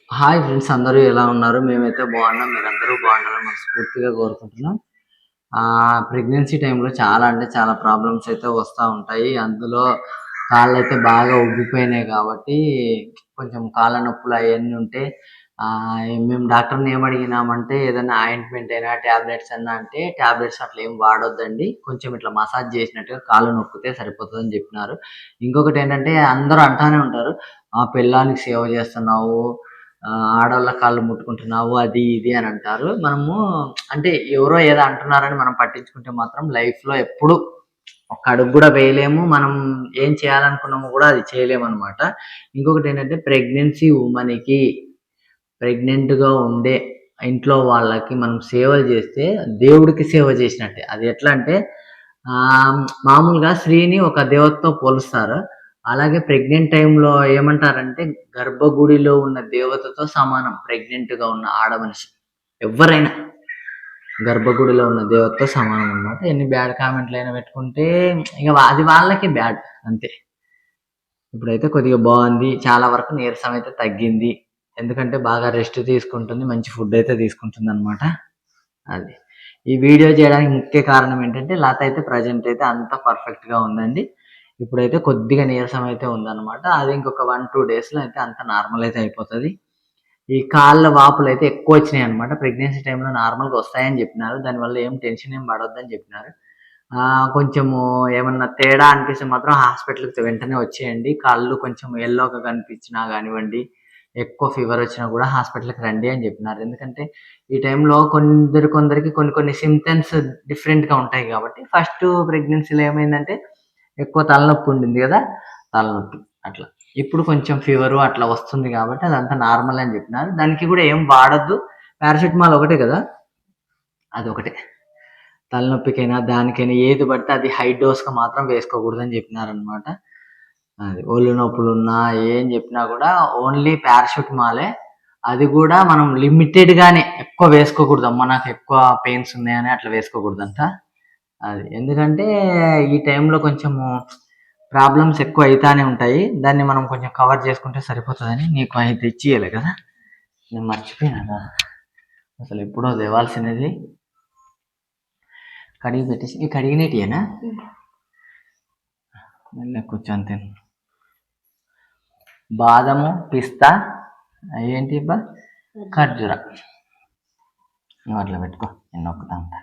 Hi friends, అందరూ ఎలా ఉన్నారు? మేమైతే బాగున్నాం. మీరందరూ బాగుండాలని మనస్ఫూర్తిగా కోరుకుంటున్నాం. ప్రెగ్నెన్సీ టైంలో చాలా అంటే చాలా ప్రాబ్లమ్స్ అయితే వస్తూ ఉంటాయి. అందులో కాళ్ళైతే బాగా ఉబ్బిపోయినాయి కాబట్టి కొంచెం కాళ్ళ నొప్పులు అవన్నీ ఉంటే మేము డాక్టర్ని ఏమడిగినామంటే ఏదైనా ఆయింట్మెంట్ అయినా ట్యాబ్లెట్స్ అన్నా అంటే ట్యాబ్లెట్స్ అట్లా ఏం వాడొద్దండి, కొంచెం ఇట్లా మసాజ్ చేసినట్టుగా కాళ్ళు నొక్కితే సరిపోతుందని చెప్పినారు. ఇంకొకటి ఏంటంటే అందరూ అంటానే ఉంటారు, పెళ్ళానికి సేవ చేస్తున్నావు, ఆడోళ్ళ కాళ్ళు ముట్టుకుంటున్నావు, అది ఇది అని అంటారు. మనము అంటే ఎవరో ఏదో అంటున్నారని మనం పట్టించుకుంటే మాత్రం లైఫ్లో ఎప్పుడు ఒక అడుగు కూడా వేయలేము. మనం ఏం చేయాలనుకున్నామో కూడా అది చేయలేమన్నమాట. ఇంకొకటి ఏంటంటే ప్రెగ్నెన్సీ ఉమెన్కి, ప్రెగ్నెంట్గా ఉండే ఇంట్లో వాళ్ళకి మనం సేవలు చేస్తే దేవుడికి సేవ చేసినట్టే. అది ఎట్లా అంటే మామూలుగా స్త్రీని ఒక దేవతతో పోలుస్తారు. అలాగే ప్రెగ్నెంట్ టైంలో ఏమంటారంటే గర్భగుడిలో ఉన్న దేవతతో సమానం ప్రెగ్నెంట్గా ఉన్న ఆడమనిషి. ఎవరైనా గర్భగుడిలో ఉన్న దేవతతో సమానం అనమాట. ఎన్ని బ్యాడ్ కామెంట్లు అయినా పెట్టుకుంటే ఇక అది వాళ్ళకి బ్యాడ్ అంతే. ఇప్పుడైతే కొద్దిగా బాగుంది, చాలా వరకు నీరసం అయితే తగ్గింది. ఎందుకంటే బాగా రెస్ట్ తీసుకుంటుంది, మంచి ఫుడ్ అయితే తీసుకుంటుంది అనమాట. అది ఈ వీడియో చేయడానికి ముఖ్య కారణం ఏంటంటే లత అయితే ప్రజెంట్ అయితే అంత పర్ఫెక్ట్గా ఉందండి. ఇప్పుడైతే కొద్దిగా నీరసం అయితే ఉందన్నమాట. అది ఇంకొక 1-2 డేస్లో అయితే అంత నార్మల్ అయితే అయిపోతుంది. ఈ కాళ్ళ వాపులు అయితే ఎక్కువ వచ్చినాయి అనమాట. ప్రెగ్నెన్సీ టైంలో నార్మల్గా వస్తాయని చెప్పినారు. దానివల్ల ఏం టెన్షన్ ఏం పడొద్దని చెప్పినారు. కొంచెము ఏమన్నా తేడా అనిపిస్తే మాత్రం హాస్పిటల్కి వెంటనే వచ్చేయండి. కాళ్ళు కొంచెం ఎల్లోగా కనిపించినా కానివ్వండి, ఎక్కువ ఫీవర్ వచ్చినా కూడా హాస్పిటల్కి రండి అని చెప్పినారు. ఎందుకంటే ఈ టైంలో కొందరికి కొన్ని కొన్ని సిమ్టమ్స్ డిఫరెంట్గా ఉంటాయి కాబట్టి. ఫస్ట్ ప్రెగ్నెన్సీలో ఏమైందంటే ఎక్కువ తలనొప్పి ఉండింది కదా, తలనొప్పి అట్లా. ఇప్పుడు కొంచెం ఫీవరు అట్లా వస్తుంది కాబట్టి అదంతా నార్మల్ అని చెప్పినారు. దానికి కూడా ఏం వాడొద్దు, పారాసిటమాల్ ఒకటే కదా, అది ఒకటే. తలనొప్పికైనా దానికైనా ఏది పడితే అది హై డోస్గా మాత్రం వేసుకోకూడదని చెప్పినారనమాట. అది ఒళ్ళు నొప్పులున్నా ఏం చెప్పినా కూడా ఓన్లీ పారాసిటమాలే. అది కూడా మనం లిమిటెడ్గానే, ఎక్కువ వేసుకోకూడదు. అమ్మ నాకు ఎక్కువ పెయిన్స్ ఉన్నాయని అట్లా వేసుకోకూడదంట. అది ఎందుకంటే ఈ టైంలో కొంచెము ప్రాబ్లమ్స్ ఎక్కువ అవుతానే ఉంటాయి. దాన్ని మనం కొంచెం కవర్ చేసుకుంటే సరిపోతుందని నీకు అయితే తెచ్చియలే కదా, నేను మర్చిపోయినా అసలు ఎప్పుడో దేవాల్సినది. కడిగి పెట్టేసి ఈ కడిగినట్టేనా మెల్ల కూర్చొని తిను. బాదము, పిస్తా, ఏంటి బా, ఖర్జూర అట్లా పెట్టుకో, నేను నొక్కుతా ఉంటా.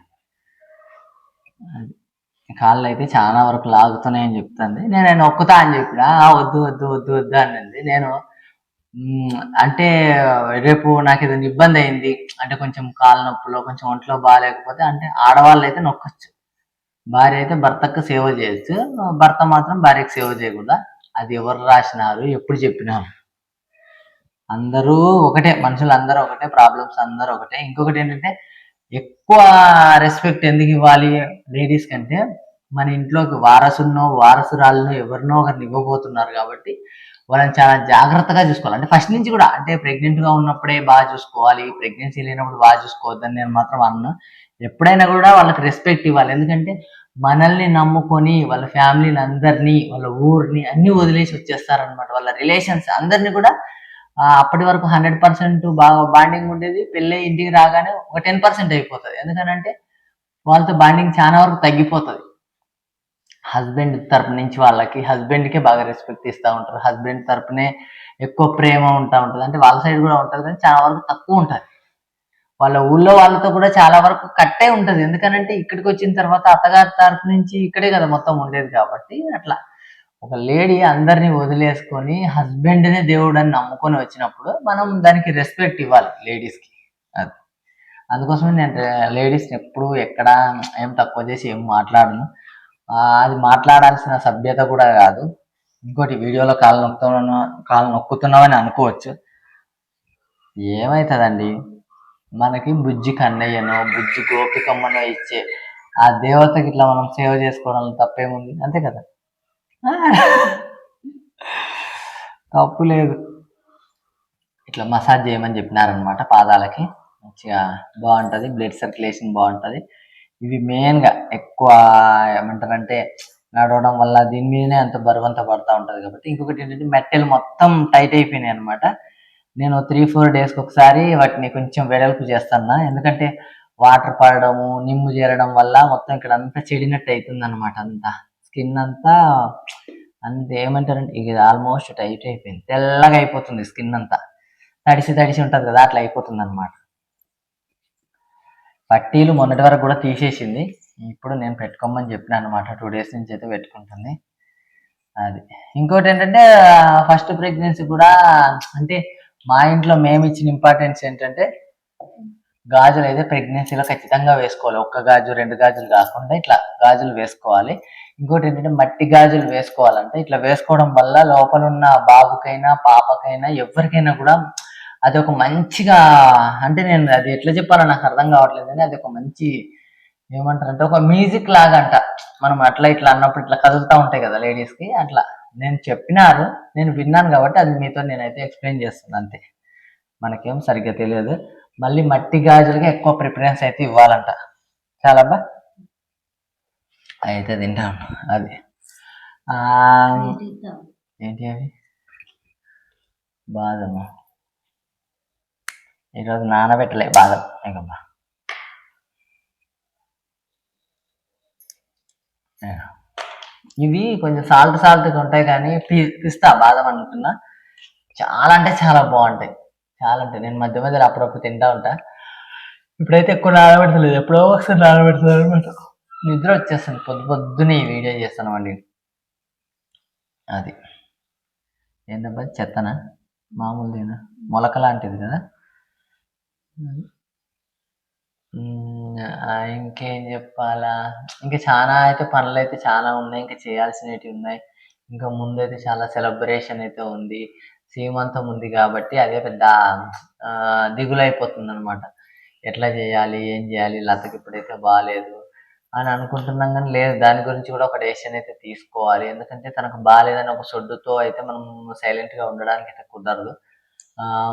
కాళ్ళు అయితే చాలా వరకు లాగుతున్నాయని చెప్తుంది. నేను నొక్కుతా అని చెప్పినా వద్దు వద్దు వద్దు వద్దు అన్నది. నేను అంటే రేపు నాకు ఏదైనా ఇబ్బంది అయింది అంటే, కొంచెం కాళ్ళ నొప్పులో కొంచెం ఒంట్లో బాగాలేకపోతే అంటే ఆడవాళ్ళు అయితే నొక్కొచ్చు, భార్య అయితే భర్తకు సేవ చేయొచ్చు, భర్త మాత్రం భార్యకు సేవ చేయకూడదా? అది ఎవరు రాసినారు, ఎప్పుడు చెప్పినారు? అందరూ ఒకటే, మనుషులు అందరూ ఒకటే, ప్రాబ్లమ్స్ అందరూ ఒకటే. ఇంకొకటి ఏంటంటే ఎక్కువ రెస్పెక్ట్ ఎందుకు ఇవ్వాలి లేడీస్ కంటే, మన ఇంట్లోకి వారసున్నో వారసురాలను ఎవరినో ఒకరిని ఇవ్వబోతున్నారు కాబట్టి వాళ్ళని చాలా జాగ్రత్తగా చూసుకోవాలి. అంటే ఫస్ట్ నుంచి కూడా, అంటే ప్రెగ్నెంట్గా ఉన్నప్పుడే బాగా చూసుకోవాలి, ప్రెగ్నెన్సీ లేనప్పుడు బాగా చూసుకోవద్దని నేను మాత్రం అన్నాను. ఎప్పుడైనా కూడా వాళ్ళకి రెస్పెక్ట్ ఇవ్వాలి. ఎందుకంటే మనల్ని నమ్ముకొని వాళ్ళ ఫ్యామిలీని అందరినీ, వాళ్ళ ఊరిని అన్ని వదిలేసి వచ్చేస్తారనమాట. వాళ్ళ రిలేషన్స్ అందరినీ కూడా అప్పటి వరకు 100% బాగా బాండింగ్ ఉండేది, పెళ్ళి ఇంటికి రాగానే ఒక 10% అయిపోతుంది. ఎందుకనంటే వాళ్ళతో బాండింగ్ చాలా వరకు తగ్గిపోతుంది. హస్బెండ్ తరపు నుంచి వాళ్ళకి హస్బెండ్కే బాగా రెస్పెక్ట్ ఇస్తూ ఉంటారు, హస్బెండ్ తరపునే ఎక్కువ ప్రేమ ఉంటా ఉంటుంది. అంటే వాళ్ళ సైడ్ కూడా ఉంటుంది కానీ చాలా వరకు తక్కువ ఉంటుంది. వాళ్ళ ఊళ్ళో వాళ్ళతో కూడా చాలా వరకు కట్టే ఉంటుంది. ఎందుకనంటే ఇక్కడికి వచ్చిన తర్వాత అత్తగారి తరపు నుంచి ఇక్కడే కదా మొత్తం ఉండేది కాబట్టి. అట్లా ఒక లేడీ అందరినీ వదిలేసుకొని హస్బెండ్నే దేవుడు అని నమ్ముకొని వచ్చినప్పుడు మనం దానికి రెస్పెక్ట్ ఇవ్వాలి లేడీస్కి. అది అందుకోసమే నేను లేడీస్ని ఎప్పుడు ఎక్కడ ఏం తక్కువ చేసి ఏం మాట్లాడను. అది మాట్లాడాల్సిన సభ్యత కూడా కాదు. ఇంకోటి, వీడియోలో కాళ్ళు నొక్కుతున్నామని అనుకోవచ్చు. ఏమవుతుందండి, మనకి బుజ్జి కన్నయ్యనో బుజ్జి గోపికమ్మనో ఇచ్చే ఆ దేవతకి ఇట్లా మనం సేవ చేసుకోవడం తప్పేముంది, అంతే కదా. తప్పు లేదు. ఇట్లా మసాజ్ చేయమని చెప్పినారనమాట పాదాలకి, మంచిగా బాగుంటుంది, బ్లడ్ సర్క్యులేషన్ బాగుంటుంది. ఇవి మెయిన్గా ఎక్కువ ఏమంటారంటే నడవడం వల్ల దీని మీదనే అంత బరువంతా పడుతూ ఉంటుంది కాబట్టి. ఇంకొకటి ఏంటంటే మెట్టెలు మొత్తం టైట్ అయిపోయినాయి అనమాట. నేను 3-4 డేస్కి ఒకసారి వాటిని కొంచెం వెడల్పు చేస్తాను, ఎందుకంటే వాటర్ పడడము నిమ్ము చేరడం వల్ల మొత్తం ఇక్కడ అంతా చెడినట్టు అవుతుంది అనమాట. అంతా స్కిన్ అంతా అంత ఏమంటారంటే ఇది ఆల్మోస్ట్ టైట్ అయిపోయింది, తెల్లగా అయిపోతుంది స్కిన్ అంతా, తడిసి తడిసి ఉంటుంది కదా అట్లా అయిపోతుంది అనమాట. పట్టీలు మొన్నటి వరకు కూడా తీసేసింది, ఇప్పుడు నేను పెట్టుకోమని చెప్పిన అనమాట. 2 డేస్ నుంచి అయితే పెట్టుకుంటుంది. అది ఇంకోటి ఏంటంటే ఫస్ట్ ప్రెగ్నెన్సీ కూడా అంటే మా ఇంట్లో మేము ఇచ్చిన ఇంపార్టెన్స్ ఏంటంటే గాజులు అయితే ప్రెగ్నెన్సీలో ఖచ్చితంగా వేసుకోవాలి. 1 గాజు 2 గాజులు కాకుండా ఇట్లా గాజులు వేసుకోవాలి. ఇంకోటి ఏంటంటే మట్టి గాజులు వేసుకోవాలంటే ఇట్లా వేసుకోవడం వల్ల లోపల ఉన్న బాబుకైనా పాపకైనా ఎవరికైనా కూడా అది ఒక మంచిగా, అంటే నేను అది ఎట్లా చెప్పాలో నాకు అర్థం కావట్లేదు కానీ అది ఒక మంచి ఏమంటారంటే ఒక మ్యూజిక్ లాగా అంట. మనం అట్లా ఇట్లా అన్నప్పుడు ఇట్లా కదులుతూ ఉంటాయి కదా లేడీస్కి, అట్లా నేను చెప్పినారు, నేను విన్నాను కాబట్టి అది మీతో నేనైతే ఎక్స్ప్లెయిన్ చేస్తున్నాను అంతే. మనకేం సరిగ్గా తెలియదు. మళ్ళీ మట్టి గాజులకి ఎక్కువ ప్రిఫరెన్స్ అయితే ఇవ్వాలంట. చాలా బా అయితే తింటాను. అది ఏంటి అవి బాదము ఈరోజు నానబెట్టలే బాదం ఇంకమ్మా. ఇవి కొంచెం సాల్ట్గా ఉంటాయి కానీ పిస్తా బాదం అనుకున్నా చాలా అంటే చాలా బాగుంటాయి. చాలా ఉంటాయి. నేను మధ్య మధ్యలో అప్పుడప్పుడు తింటా ఉంటా. ఇప్పుడైతే ఎక్కువ నానబెడతలేదు, ఎప్పుడో ఒకసారి నానబెడతాను అనమాట. నిద్ర వచ్చేస్తుంది పొద్దున్నే ఈ వీడియో చేస్తాను అండి. అది ఏంటబ్బా చెత్తనా మామూలుదేనా మొలక లాంటిది కదా. ఇంకేం చెప్పాలా, ఇంకా చాలా అయితే పనులు అయితే చాలా ఉన్నాయి, ఇంకా చేయాల్సినవి ఉన్నాయి. ఇంకా ముందైతే చాలా సెలబ్రేషన్ అయితే ఉంది, సీమంతం ఉంది కాబట్టి అదే పెద్ద దిగులైపోతుంది అనమాట. ఎట్లా చేయాలి ఏం చేయాలి, లతకి ఇప్పుడైతే బాగాలేదు అని అనుకుంటున్నాం కానీ లేదు, దాని గురించి కూడా ఒక డెసిషన్ అయితే తీసుకోవాలి. ఎందుకంటే తనకు బాగాలేదని ఒక సొడ్డుతో అయితే మనం సైలెంట్గా ఉండడానికి అయితే కుదరదు.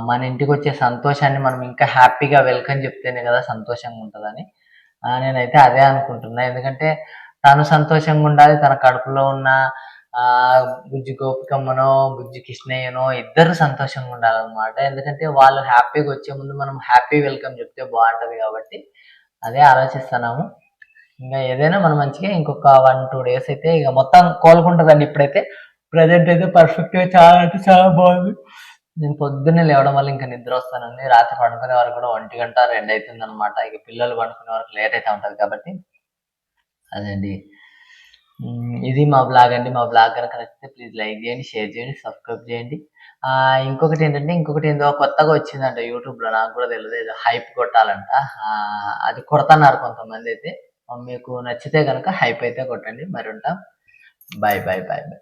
మన ఇంటికి వచ్చే సంతోషాన్ని మనం ఇంకా హ్యాపీగా వెల్కమ్ చెప్తేనే కదా సంతోషంగా ఉంటుందని నేనైతే అదే అనుకుంటున్నా. ఎందుకంటే తను సంతోషంగా ఉండాలి, తన కడుపులో ఉన్న బుజ్జి గోపికమ్మనో బుజ్జి కృష్ణయ్యనో ఇద్దరు సంతోషంగా ఉండాలన్నమాట. ఎందుకంటే వాళ్ళు హ్యాపీగా వచ్చే ముందు మనం హ్యాపీ వెల్కమ్ చెప్తే బాగుంటుంది కాబట్టి అదే ఆలోచిస్తున్నాము. ఇంకా ఏదైనా మనం మంచిగా ఇంకొక 1-2 డేస్ అయితే ఇక మొత్తం కోలుకుంటుందండి. ఇప్పుడైతే ప్రజెంట్ అయితే పర్ఫెక్ట్గా చాలా అంటే చాలా బాగుంది. నేను పొద్దున్నే లేవడం వల్ల ఇంకా నిద్ర వస్తానండి, రాత్రి పడుకునే వరకు కూడా 1 గంట 2 అవుతుంది అనమాట. ఇక పిల్లలు పడుకునే వరకు లేట్ అయితే ఉంటుంది కాబట్టి అదండి. ఇది మా బ్లాగ్ అండి. మా బ్లాగ్ కనుక నచ్చితే ప్లీజ్ లైక్ చేయండి, షేర్ చేయండి, సబ్స్క్రైబ్ చేయండి. ఇంకొకటి ఏందో కొత్తగా వచ్చిందంట యూట్యూబ్లో, నాకు కూడా తెలియదు, ఏదో హైప్ కొట్టాలంట. అది కొడుతున్నారు కొంతమంది అయితే. మీకు నచ్చితే కనుక హైప్ అయితే కొట్టండి. మరి ఉంటాం. Bye bye bye bye.